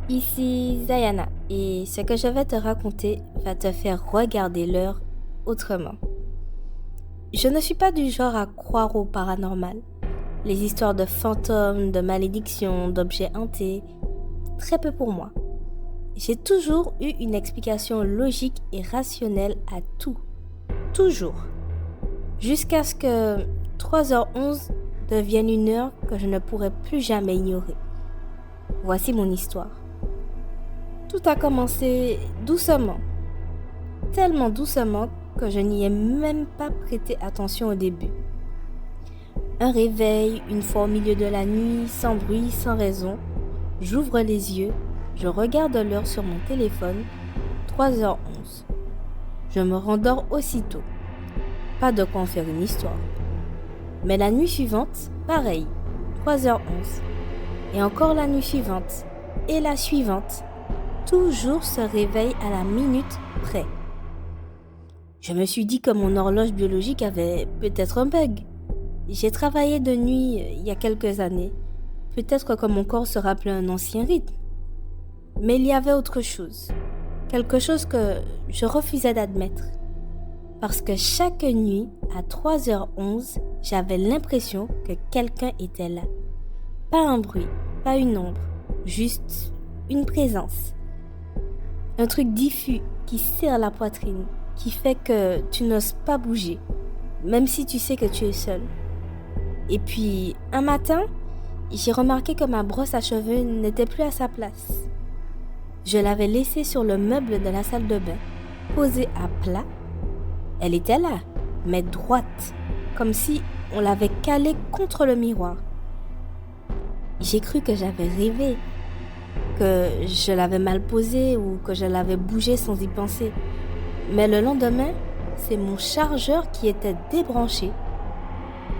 Ici Zayana et ce que je vais te raconter va te faire regarder l'heure autrement. Je ne suis pas du genre à croire au paranormal. Les histoires de fantômes, de malédictions, d'objets hantés, très peu pour moi. J'ai toujours eu une explication logique et rationnelle à tout. Toujours. Jusqu'à ce que 3h11 devienne une heure que je ne pourrai plus jamais ignorer. Voici mon histoire. Tout a commencé doucement, tellement doucement que je n'y ai même pas prêté attention au début. Un réveil, une fois au milieu de la nuit, sans bruit, sans raison. J'ouvre les yeux, je regarde l'heure sur mon téléphone, 3h11. Je me rendors aussitôt. Pas de quoi en faire une histoire. Mais la nuit suivante, pareil, 3h11. Et encore la nuit suivante, et la suivante. Toujours ce réveil à la minute près. Je me suis dit que mon horloge biologique avait peut-être un bug. J'ai travaillé de nuit il y a quelques années. Peut-être que mon corps se rappelait un ancien rythme. Mais il y avait autre chose. Quelque chose que je refusais d'admettre. Parce que chaque nuit, à 3h11, j'avais l'impression que quelqu'un était là. Pas un bruit, pas une ombre, juste une présence. Un truc diffus qui serre la poitrine, qui fait que tu n'oses pas bouger, même si tu sais que tu es seul. Et puis, un matin, j'ai remarqué que ma brosse à cheveux n'était plus à sa place. Je l'avais laissée sur le meuble de la salle de bain, posée à plat. Elle était là, mais droite, comme si on l'avait calée contre le miroir. J'ai cru que j'avais rêvé, que je l'avais mal posée ou que je l'avais bougée sans y penser. Mais le lendemain, c'est mon chargeur qui était débranché.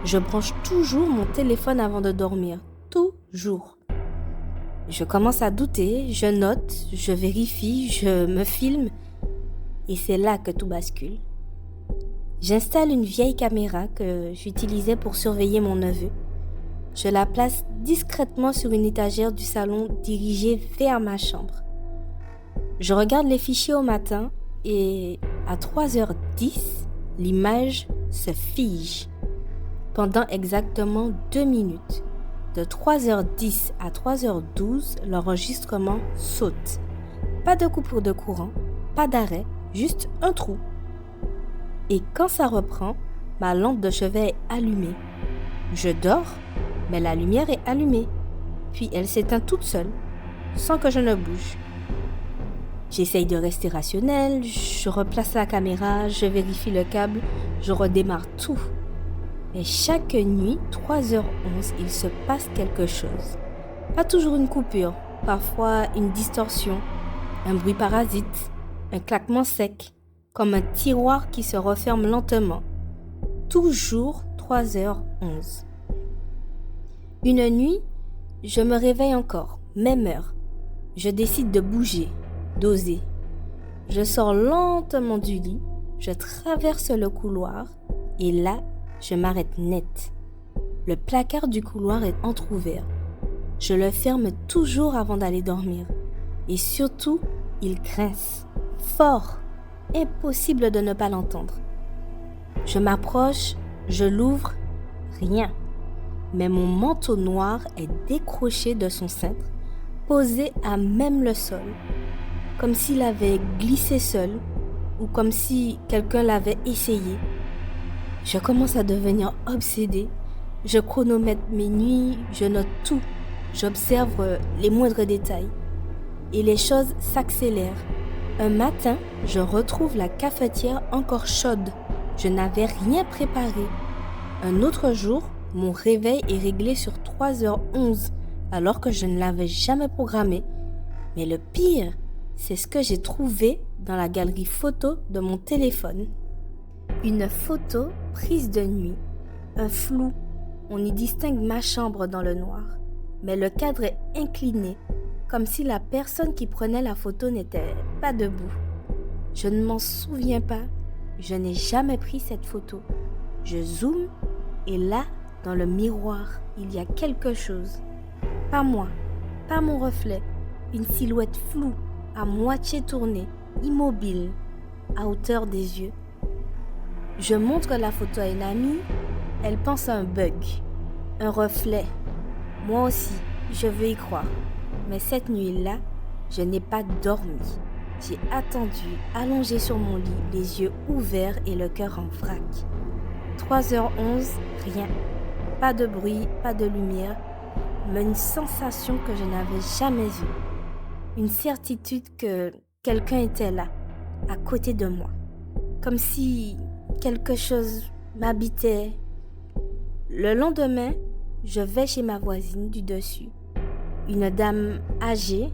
Je branche toujours mon téléphone avant de dormir. Toujours. Je commence à douter, je note, je vérifie, je me filme. Et c'est là que tout bascule. J'installe une vieille caméra que j'utilisais pour surveiller mon neveu. Je la place discrètement sur une étagère du salon dirigée vers ma chambre. Je regarde les fichiers au matin et à 3h10, l'image se fige. Pendant exactement 2 minutes. De 3h10 à 3h12, l'enregistrement saute. Pas de coupure de courant, pas d'arrêt, juste un trou. Et quand ça reprend, ma lampe de chevet est allumée. Je dors, mais la lumière est allumée. Puis elle s'éteint toute seule, sans que je ne bouge. J'essaye de rester rationnelle, je replace la caméra, je vérifie le câble, je redémarre tout. Mais chaque nuit, 3h11, il se passe quelque chose. Pas toujours une coupure, parfois une distorsion, un bruit parasite, un claquement sec, comme un tiroir qui se referme lentement. Toujours 3h11. Une nuit, je me réveille encore, même heure. Je décide de bouger, d'oser. Je sors lentement du lit, je traverse le couloir et là, je m'arrête net. Le placard du couloir est entrouvert. Je le ferme toujours avant d'aller dormir. Et surtout, il grince. Fort. Impossible de ne pas l'entendre. Je m'approche, je l'ouvre, rien. Mais mon manteau noir est décroché de son cintre, posé à même le sol. Comme s'il avait glissé seul ou comme si quelqu'un l'avait essayé. Je commence à devenir obsédée. Je chronomètre mes nuits, je note tout. J'observe les moindres détails. Et les choses s'accélèrent. Un matin, je retrouve la cafetière encore chaude. Je n'avais rien préparé. Un autre jour, mon réveil est réglé sur 3h11, alors que je ne l'avais jamais programmé. Mais le pire, c'est ce que j'ai trouvé dans la galerie photo de mon téléphone. Une photo prise de nuit, un flou, on y distingue ma chambre dans le noir, mais le cadre est incliné, comme si la personne qui prenait la photo n'était pas debout. Je ne m'en souviens pas, je n'ai jamais pris cette photo. Je zoome et là, dans le miroir, il y a quelque chose. Pas moi, pas mon reflet, une silhouette floue, à moitié tournée, immobile, à hauteur des yeux. Je montre la photo à une amie, elle pense à un bug, un reflet. Moi aussi, je veux y croire. Mais cette nuit-là, je n'ai pas dormi. J'ai attendu, allongé sur mon lit, les yeux ouverts et le cœur en vrac. 3h11, rien. Pas de bruit, pas de lumière, mais une sensation que je n'avais jamais eue. Une certitude que quelqu'un était là, à côté de moi. Comme si quelque chose m'habitait. Le lendemain, je vais chez ma voisine du dessus. Une dame âgée,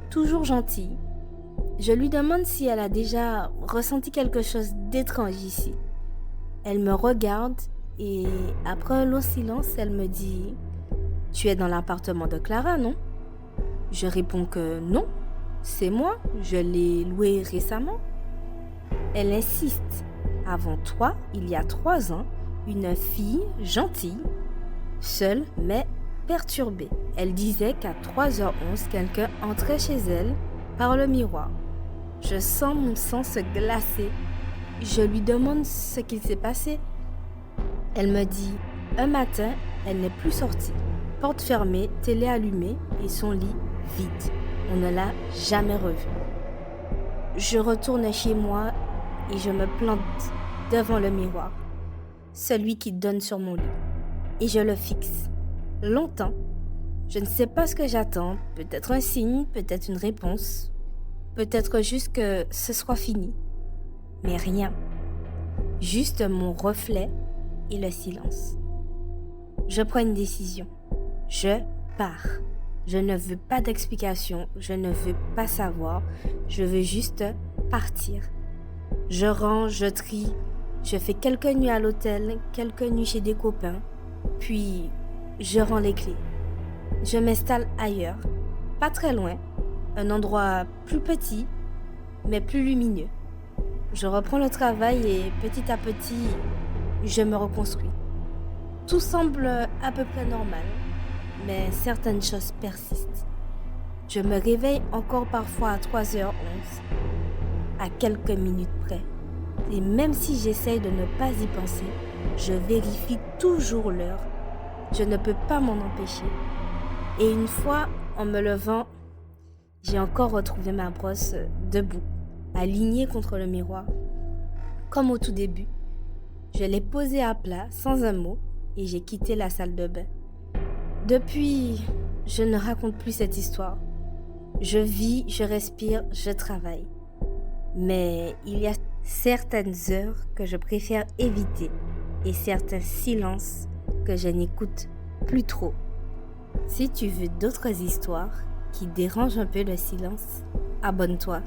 toujours gentille. Je lui demande si elle a déjà ressenti quelque chose d'étrange ici. Elle me regarde et après un long silence, elle me dit « Tu es dans l'appartement de Clara, non ?» Je réponds que non, c'est moi, je l'ai loué récemment. Elle insiste. Avant toi, il y a 3 ans, une fille gentille, seule mais perturbée. Elle disait qu'à 3h11, quelqu'un entrait chez elle par le miroir. Je sens mon sang se glacer. Je lui demande ce qu'il s'est passé. Elle me dit, un matin, elle n'est plus sortie. Porte fermée, télé allumée et son lit vide. On ne l'a jamais revue. Je retourne chez moi et je me plante devant le miroir, celui qui donne sur mon lit, et je le fixe. Longtemps, je ne sais pas ce que j'attends, peut-être un signe, peut-être une réponse, peut-être juste que ce soit fini. Mais rien, juste mon reflet et le silence. Je prends une décision, je pars. Je ne veux pas d'explication, je ne veux pas savoir, je veux juste partir. Je range, je trie, je fais quelques nuits à l'hôtel, quelques nuits chez des copains, puis je rends les clés. Je m'installe ailleurs, pas très loin, un endroit plus petit, mais plus lumineux. Je reprends le travail et petit à petit, je me reconstruis. Tout semble à peu près normal, mais certaines choses persistent. Je me réveille encore parfois à 3h11, à quelques minutes près. Et même si j'essaye de ne pas y penser, je vérifie toujours l'heure. Je ne peux pas m'en empêcher. Et une fois, en me levant, j'ai encore retrouvé ma brosse debout, alignée contre le miroir. Comme au tout début, je l'ai posée à plat, sans un mot, et j'ai quitté la salle de bain. Depuis, je ne raconte plus cette histoire. Je vis, je respire, je travaille. Mais il y a certaines heures que je préfère éviter et certains silences que je n'écoute plus trop. Si tu veux d'autres histoires qui dérangent un peu le silence, abonne-toi.